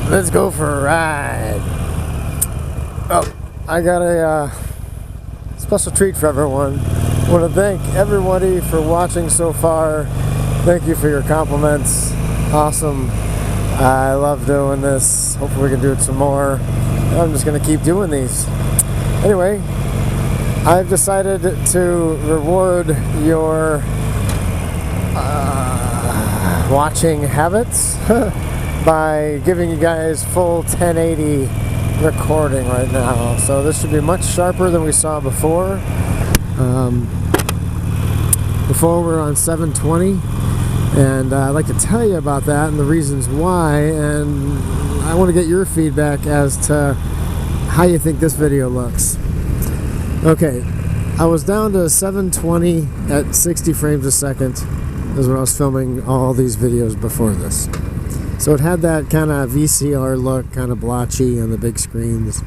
Let's go for a ride. Oh, I got a special treat for everyone. I want to thank everybody for watching so far. Thank you for your compliments. Awesome. I love doing this. Hopefully we can do it some more. I'm just going to keep doing these. Anyway, I've decided to reward your watching habits by giving you guys full 1080 recording right now. So this should be much sharper than we saw before. Before we were on 720, and I'd like to tell you about that and the reasons why, and I want to get your feedback as to how you think this video looks. Okay, I was down to 720 at 60 frames a second is when I was filming all these videos before this. So it had that kind of VCR look, kind of blotchy on the big screens.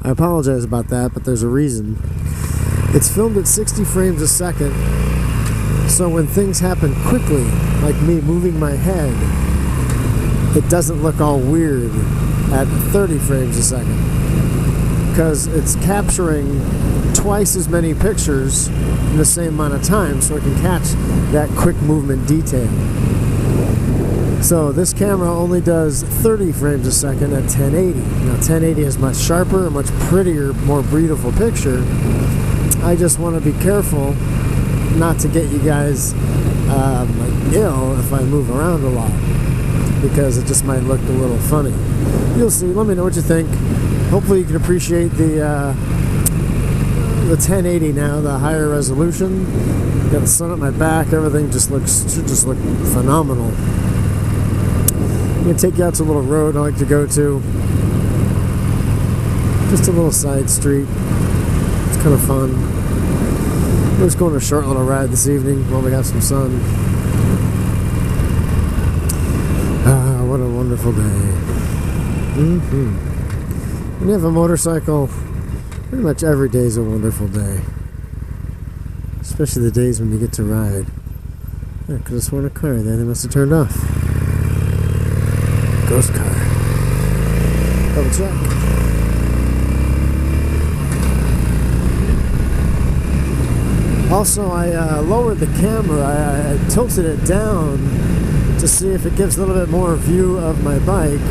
I apologize about that, but there's a reason. It's filmed at 60 frames a second, so when things happen quickly, like me moving my head, it doesn't look all weird at 30 frames a second, because it's capturing twice as many pictures in the same amount of time, so it can catch that quick movement detail. So this camera only does 30 frames a second at 1080. Now 1080 is much sharper, a much prettier, more beautiful picture. I just want to be careful not to get you guys like ill if I move around a lot, because it just might look a little funny. You'll see. Let me know what you think. Hopefully you can appreciate the 1080 now, the higher resolution. Got the sun at my back. Everything should just look phenomenal. I'm gonna take you out to a little road I like to go to. Just a little side street. It's kind of fun. We're just going on a short little ride this evening while we have some sun. Ah, what a wonderful day. When you have a motorcycle, pretty much every day is a wonderful day. Especially the days when you get to ride. I could have sworn a car there. They must have turned off. Ghost car. Double check. Also, I lowered the camera. I tilted it down to see if it gives a little bit more view of my bike.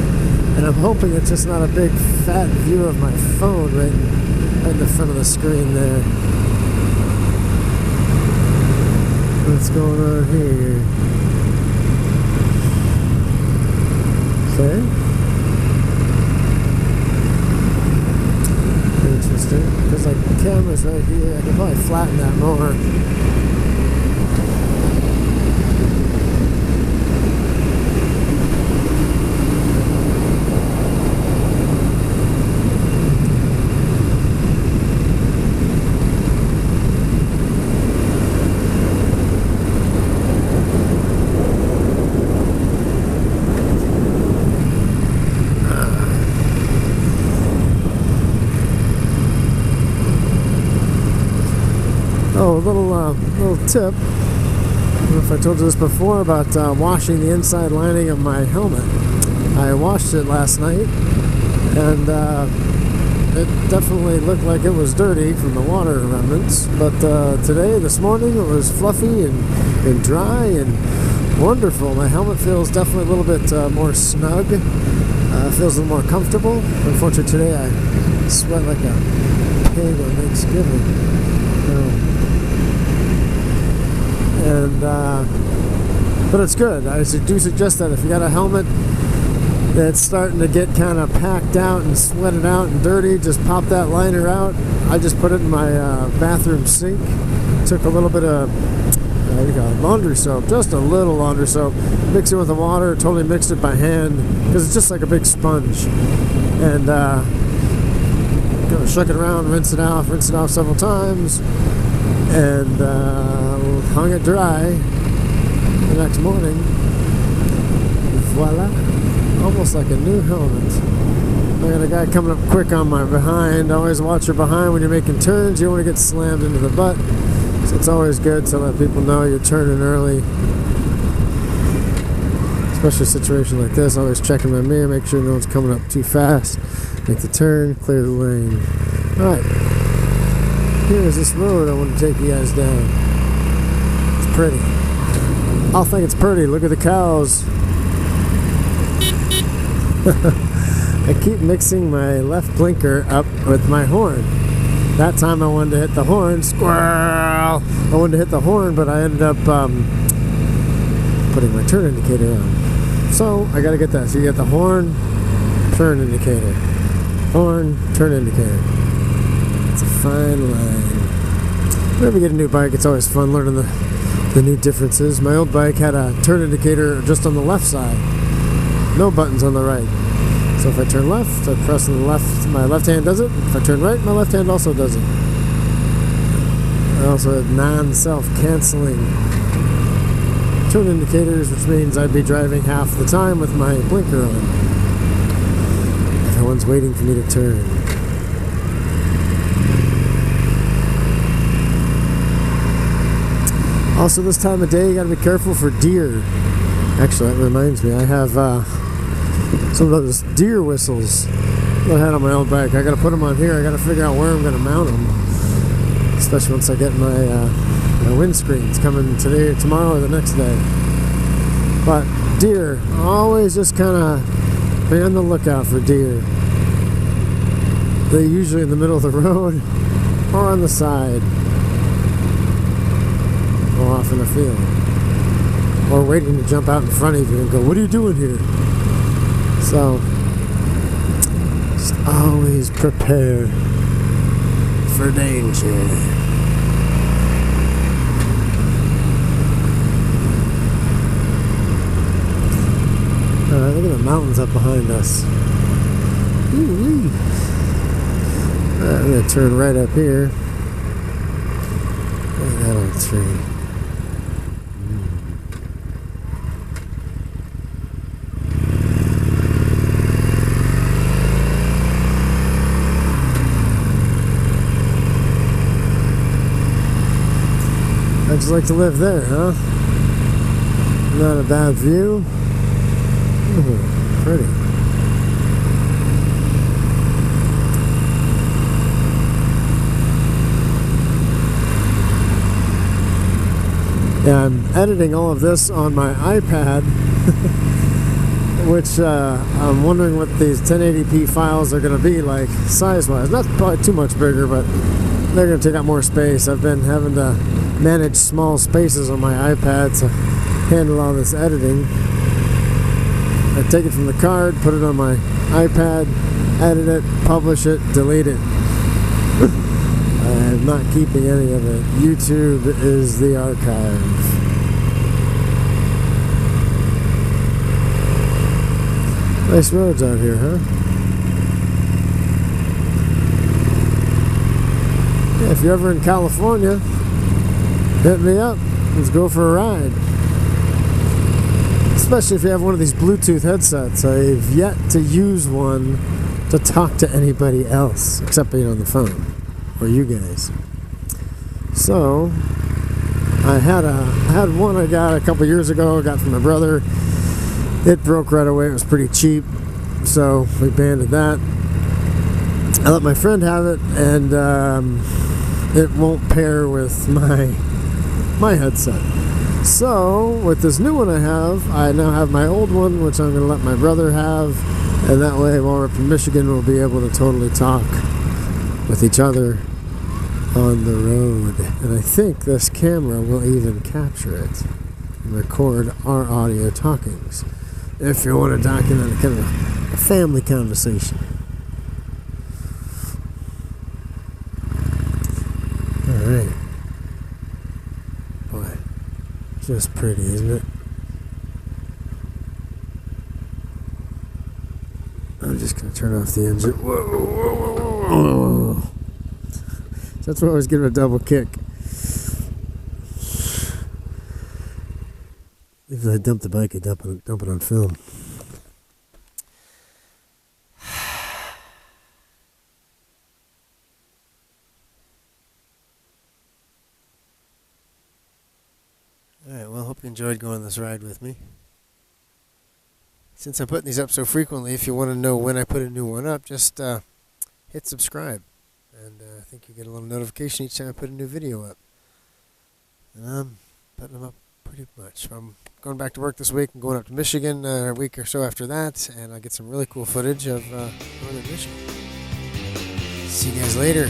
And I'm hoping it's just not a big fat view of my phone right in the front of the screen there. What's going on here? Okay. Interesting. Because like the camera's right here, I could probably flatten that more. Oh, a little tip. I don't know if I told you this before about washing the inside lining of my helmet. I washed it last night, and it definitely looked like it was dirty from the water remnants. But this morning, it was fluffy and dry and wonderful. My helmet feels definitely a little bit more snug. Feels a little more comfortable. Unfortunately, today I sweat like a pig on Thanksgiving. But it's good. I do suggest that if you got a helmet that's starting to get kind of packed out and sweated out and dirty, just pop that liner out. I just put it in my bathroom sink. Took a little bit of laundry soap, just a little laundry soap, mix it with the water, totally mixed it by hand because it's just like a big sponge, and shook it around, rinse it off several times, and hung it dry the next morning. Voila, almost like a new helmet. I got a guy coming up quick on my behind. Always watch your behind when you're making turns. You don't want to get slammed into the butt. So it's always good to let people know you're turning early. especially a situation like this. Always checking my mirror, make sure no one's coming up too fast. Make the turn, clear the lane. Alright, here's this road I want to take you guys down. It's pretty. I'll think it's pretty. Look at the cows. I keep mixing my left blinker up with my horn. That time I wanted to hit the horn. Squirrel! I wanted to hit the horn, but I ended up putting my turn indicator on. So I gotta get that. So you get the horn, turn indicator. Horn, turn indicator. It's a fine line. Whenever you get a new bike, it's always fun learning the new differences. My old bike had a turn indicator just on the left side. No buttons on the right. So if I turn left, I press on the left, my left hand does it. If I turn right, my left hand also does it. I also have non-self-canceling turn indicators, which means I'd be driving half the time with my blinker on. Everyone's waiting for me to turn. Also, this time of day, you gotta be careful for deer. Actually, that reminds me, I have some of those deer whistles that I had on my old bike. I gotta put them on here. I gotta figure out where I'm gonna mount them, especially once I get my my windscreens coming today or tomorrow or the next day. But deer, always just kind of be on the lookout for deer. They're usually in the middle of the road or on the side or off in the field, or waiting to jump out in front of you and go, "What are you doing here?" So, just always prepare for danger. Look at the mountains up behind us. Ooh-wee. I'm going to turn right up here. Look at that old tree. How'd you like to live there, huh? Not a bad view. Ooh, pretty. Yeah, I'm editing all of this on my iPad, which I'm wondering what these 1080p files are going to be like size-wise. Not probably too much bigger, but they're going to take up more space. I've been having to manage small spaces on my iPad to handle all this editing. I take it from the card, put it on my iPad, edit it, publish it, delete it. I'm not keeping any of it. YouTube is the archive. Nice roads out here, huh? Yeah, if you're ever in California, hit me up. Let's go for a ride. Especially if you have one of these Bluetooth headsets. I've yet to use one to talk to anybody else, except being on the phone, or you guys. So, I had one I got a couple years ago. I got from my brother. It broke right away. It was pretty cheap, so we abandoned that. I let my friend have it, and it won't pair with my headset. So, with this new one I now have my old one, which I'm going to let my brother have, and that way while we're up in Michigan, we'll be able to totally talk with each other on the road. And I think this camera will even capture it and record our audio talkings, if you want to document a kind of a family conversation. Alright. Boy. Just pretty, isn't it? I'm just going to turn off the engine. Whoa, whoa, whoa, whoa. That's why I was giving a double kick. If I dump the bike, I dump it on film. Alright, well, hope you enjoyed going this ride with me. since I'm putting these up so frequently, if you want to know when I put a new one up, just hit subscribe. And I think you get a little notification each time I put a new video up. And I'm putting them up pretty much. I'm going back to work this week and going up to Michigan a week or so after that, and I get some really cool footage of northern Michigan. See you guys later.